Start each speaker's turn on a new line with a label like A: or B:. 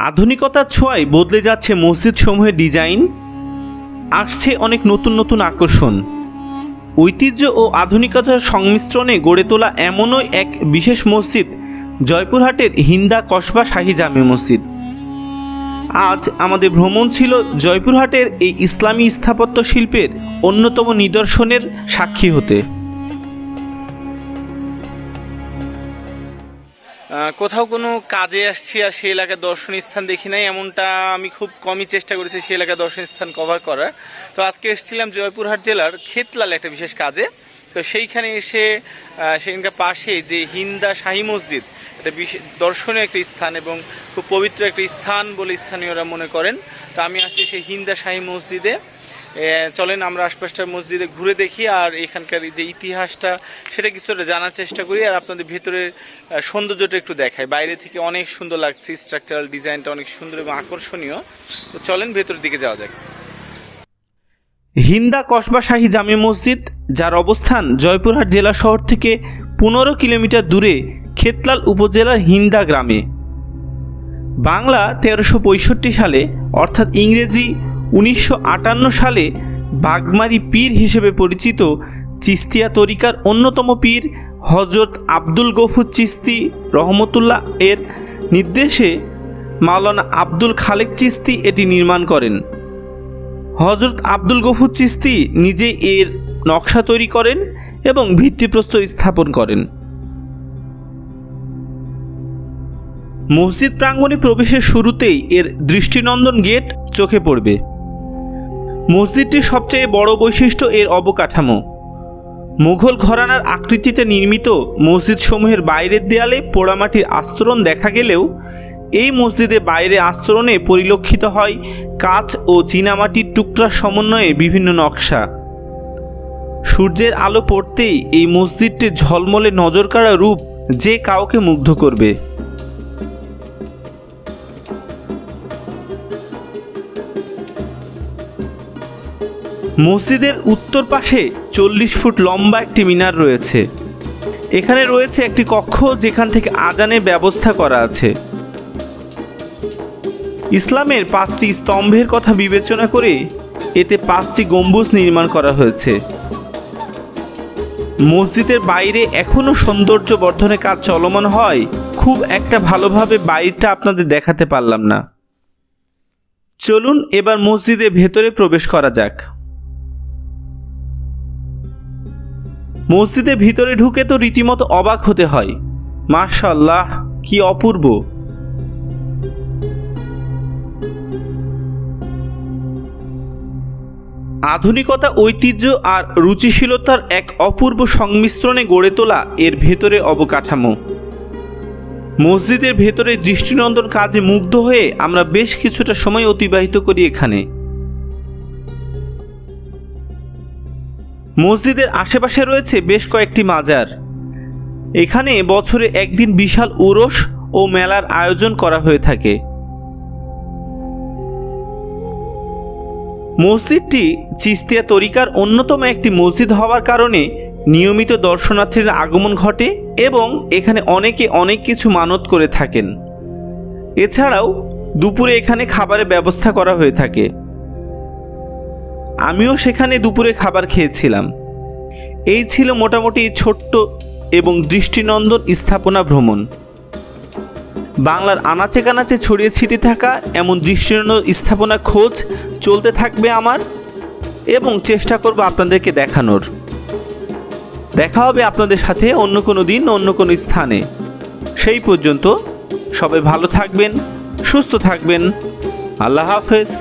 A: আধুনিকতার ছোঁয়ায় বদলে যাচ্ছে মসজিদ সমূহের ডিজাইন, আসছে অনেক নতুন নতুন আকর্ষণ। ঐতিহ্য ও আধুনিকতার সংমিশ্রণে গড়ে তোলা এমনই এক বিশেষ মসজিদ জয়পুরহাটের হিন্দা কসবা শাহী জামে মসজিদ। আজ আমাদের ভ্রমণ ছিল জয়পুরহাটের এই ইসলামী স্থাপত্য শিল্পের অন্যতম নিদর্শনের সাক্ষী হতে। কোথাও কোনো কাজে আসছি আর সেই এলাকার দর্শনীয় স্থান দেখি নাই, এমনটা আমি খুব কমই চেষ্টা করেছি সেই এলাকার দর্শনীয় স্থান কভার করার। তো আজকে এসেছিলাম জয়পুরহাট জেলার ক্ষেতলাল একটা বিশেষ কাজে। তো সেইখানে এসে সেখানকার পাশে যে হিন্দা শাহী মসজিদ, এটা বিশেষ দর্শনীয় একটা স্থান এবং খুব পবিত্র একটা স্থান বলে স্থানীয়রা মনে করেন। তো আমি আসছি সেই হিন্দা শাহী মসজিদে। চলেন আমরা আশপাশটার মসজিদে ঘুরে দেখি আর এখানকার যে ইতিহাসটা সেটা কিছুটা জানার চেষ্টা করি, আর আপনাদের ভেতরের সৌন্দর্যটা একটু দেখাই। বাইরে থেকে অনেক সুন্দর লাগছে, স্ট্রাকচারাল ডিজাইনটা অনেক সুন্দর এবং আকর্ষণীয়। তো চলেন ভেতরের দিকে যাওয়া যাক। হিন্দা কসবা শাহী জামে মসজিদ, যার অবস্থান জয়পুরহাট জেলা শহর থেকে 15 কিলোমিটার দূরে ক্ষেতলাল উপজেলার হিন্দা গ্রামে। বাংলা 1365 সালে অর্থাৎ ইংরেজি 1958 সালে বাগমারি পীর হিসেবে পরিচিত চিস্তিয়া তরিকার অন্যতম পীর হজরত আব্দুল গফুর চিস্তি রহমতুল্লাহ এর নির্দেশে মাওলানা আব্দুল খালেক চিস্তি এটি নির্মাণ করেন। হজরত আব্দুল গফুর চিস্তি নিজে এর নকশা তৈরি করেন এবং ভিত্তিপ্রস্তর স্থাপন করেন। মসজিদ প্রাঙ্গণে প্রবেশের শুরুতেই এর দৃষ্টিনন্দন গেট চোখে পড়বে। মসজিদটির সবচেয়ে বড় বৈশিষ্ট্য এর অবকাঠামো। মুঘল ঘরানার আকৃতিতে নির্মিত মসজিদ সমূহের বাইরের দেয়ালে পোড়ামাটির আস্তরণ দেখা গেলেও এই মসজিদে বাইরে আস্তরণে পরিলক্ষিত হয় কাঁচ ও চীনামাটির টুকরার সমন্বয়ে বিভিন্ন নকশা। সূর্যের আলো পড়তেই এই মসজিদটির ঝলমলে নজরকাড়া রূপ যে কাউকে মুগ্ধ করবে। মসজিদের উত্তর পাশে 40 ফুট লম্বা একটি মিনার রয়েছে। এখানে রয়েছে একটি কক্ষ যেখান থেকে আজানের ব্যবস্থা করা আছে। ইসলামের 5টি স্তম্ভের কথা বিবেচনা করে এতে 5টি গম্বুজ নির্মাণ করা হয়েছে। মসজিদের বাইরে এখনও সৌন্দর্য বর্ধনের কাজ চলমান হয়, খুব একটা ভালোভাবে বাইরটা আপনাদের দেখাতে পারলাম না। চলুন এবার মসজিদের ভেতরে প্রবেশ করা যাক। মসজিদের ভিতরে ঢুকে তো রীতিমতো অবাক হতে হয়। মাশাআল্লাহ, কি অপূর্ব! আধুনিকতা, ঐতিহ্য আর রুচিশীলতার এক অপূর্ব সংমিশ্রণে গড়ে তোলা এর ভেতরে অবকাঠামো। মসজিদের ভেতরে দৃষ্টিনন্দন কাজে মুগ্ধ হয়ে আমরা বেশ কিছুটা সময় অতিবাহিত করি এখানে। মসজিদের আশেপাশে রয়েছে বেশ কয়েকটি মাজার। এখানে বছরে একদিন বিশাল উরস ও মেলার আয়োজন করা হয়ে থাকে। মসজিদটি চিস্তিয়া তরিকার অন্যতম একটি মসজিদ হওয়ার কারণে নিয়মিত দর্শনার্থীর আগমন ঘটে এবং এখানে অনেকে অনেক কিছু মানত করে থাকেন। এছাড়াও দুপুরে এখানে খাবারের ব্যবস্থা করা হয়ে থাকে। আমিও সেখানে দুপুরে খাবার খেয়েছিলাম। এই ছিল মোটামুটি ছোট্ট এবং দৃষ্টিনন্দন স্থাপনা ভ্রমণ। বাংলার আনাচে কানাচে ছড়িয়ে ছিটিয়ে থাকা এমন দৃষ্টিনন্দন স্থাপনা খোঁজ চলতে থাকবে আমার, এবং চেষ্টা করব আপনাদেরকে দেখানোর। দেখা হবে আপনাদের সাথে অন্য কোনো দিন অন্য কোনো স্থানে। সেই পর্যন্ত সবাই ভালো থাকবেন, সুস্থ থাকবেন। আল্লাহ হাফেজ।